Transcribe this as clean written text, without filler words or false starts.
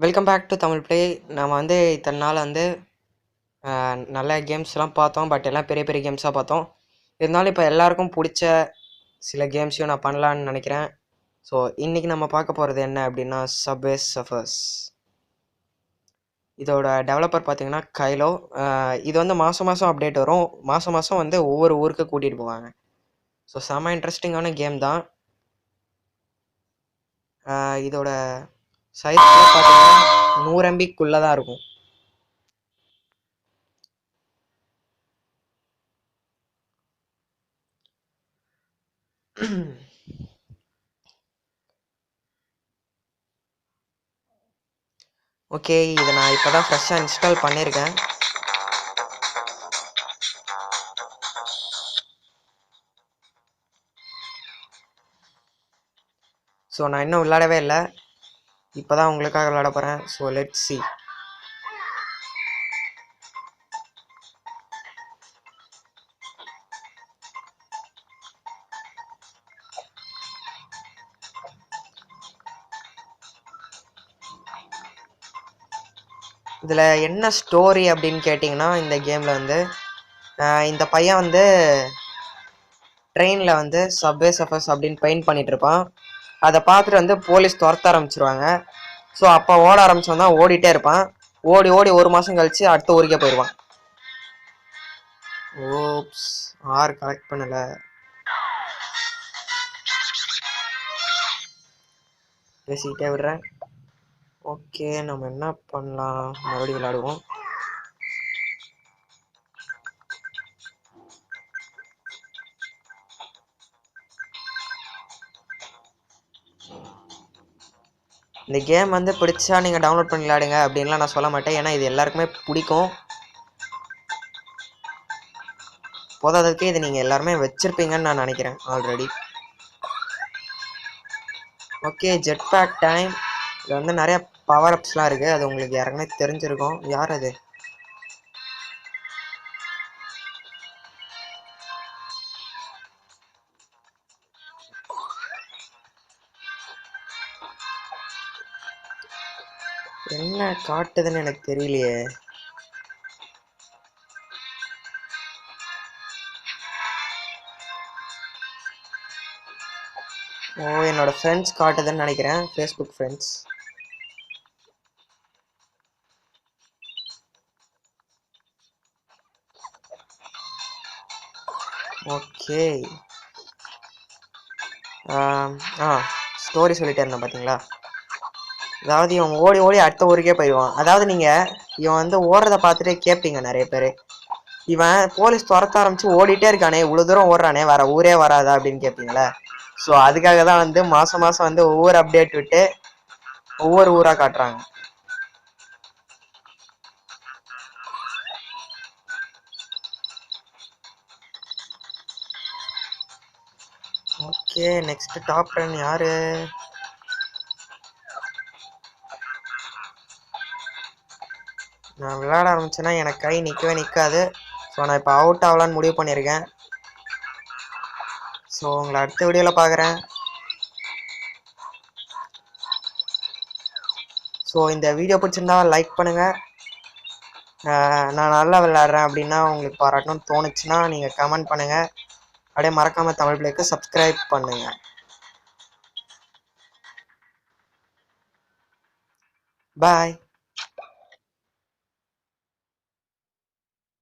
Welcome back to Tamil play. நம்ம இத்தனை நாள் நல்ல கேம்ஸ்லாம் பார்த்தோம். பட் எல்லாம் பெரிய பெரிய கேம்ஸாக பார்த்தோம். இருந்தாலும் இப்போ எல்லாருக்கும் பிடிச்ச சில கேம்ஸையும் நான் பண்ணலான்னு நினைக்கிறேன். ஸோ இன்றைக்கி நம்ம பார்க்க போகிறது என்ன அப்படின்னா சப்வே சர்ஃபர்ஸ். இதோட டெவலப்பர் பார்த்தீங்கன்னா கைலோ. இது மாதம் மாதம் அப்டேட் வரும். மாதம் மாதம் ஒவ்வொரு ஊருக்கு கூட்டிகிட்டு போவாங்க. ஸோ செம்ம இன்ட்ரெஸ்டிங்கான கேம் தான். இதோட சைஸ் பார்த்தீங்கன்னா 100 MBக்குள்ளே தான் இருக்கும். ஓகே, இதை நான் இப்போ தான் ஃப்ரெஷ்ஷாக இன்ஸ்டால் பண்ணியிருக்கேன். ஸோ நான் இன்னும் விளையாடவே இல்லை. இப்போ தான் உங்களுக்காக விளையாட போகிறேன். So let's see. இதில் என்ன ஸ்டோரி அப்படின்னு கேட்டிங்கன்னா, இந்த கேமில் இந்த பையன் ட்ரெயினில் சப்வே சர்ஃபர்ஸ் அப்படின்னு பெயிண்ட் பண்ணிகிட்ருப்பான். அதை பார்த்துட்டு போலீஸ் துரத்த ஆரம்பிச்சிருவாங்க. ஸோ அப்போ ஓட ஆரம்பிச்சவன் தான் ஓடிட்டே இருப்பான். ஓடி ஓடி 1 மாதம் கழித்து அடுத்த ஊருக்கே போயிடுவான். ஓப்ஸ், ஆர் கலெக்ட் பண்ணலை. பேசிக்கிட்டே விடுறேன். ஓகே, நம்ம என்ன பண்ணலாம், மறுபடியும் விளையாடுவோம். இந்த கேம் பிடிச்சா நீங்கள் டவுன்லோட் பண்ணி விளையாடுங்க அப்படின்லாம் நான் சொல்ல மாட்டேன். ஏன்னா இது எல்லாருக்குமே பிடிக்கும். போதாததுக்கே இது நீங்கள் எல்லாருமே வச்சுருப்பீங்கன்னு நான் நினைக்கிறேன் already. Okay, jet pack time. இது நிறைய பவர் அப்ஸ்லாம் இருக்குது. அது உங்களுக்கு யாருக்குமே தெரிஞ்சிருக்கும். யார் அது? என்ன காட்டுதுன்னு எனக்கு தெரியலையே. ஓ, என்னோட ஃப்ரெண்ட்ஸ் காட்டுதுன்னு நினைக்கிறேன். Facebook friends. ஓகே, ஸ்டோரி சொல்லிட்டே இருந்தேன் பார்த்தீங்களா. அதாவது இவன் ஓடி ஓடி அடுத்த ஊருக்கே போயிடுவான். அதாவது நீங்கள் இவன் ஓடுறத பார்த்துட்டு கேட்பீங்க நிறைய பேர், இவன் போலீஸ் துரத்த ஆரம்பிச்சு ஓடிட்டே இருக்கானே, இவ்வளோ தூரம் ஓடுறானே, வேற ஊரே வராதா அப்படின்னு கேட்பீங்களே. ஸோ அதுக்காக தான் மாதம் மாதம் ஒவ்வொரு அப்டேட் விட்டு ஒவ்வொரு ஊராக காட்டுறாங்க. ஓகே, நெக்ஸ்ட் டாப் 10 யாரு? நான் விளையாட ஆரம்பிச்சேன்னா எனக்கு கை நிற்கவே நிற்காது. ஸோ நான் இப்போ அவுட் ஆகலான்னு முடிவு பண்ணியிருக்கேன். ஸோ உங்களை அடுத்த வீடியோவில் பார்க்குறேன். ஸோ இந்த வீடியோ பிடிச்சிருந்தா லைக் பண்ணுங்கள். நான் நல்லா விளையாடுறேன் அப்படின்னா உங்களுக்கு பாராட்டணும்னு தோணுச்சுன்னா நீங்கள் கமெண்ட் பண்ணுங்கள். அப்படியே மறக்காமல் தமிழ் ப்ளேக்கு சப்ஸ்கிரைப் பண்ணுங்கள். பாய்.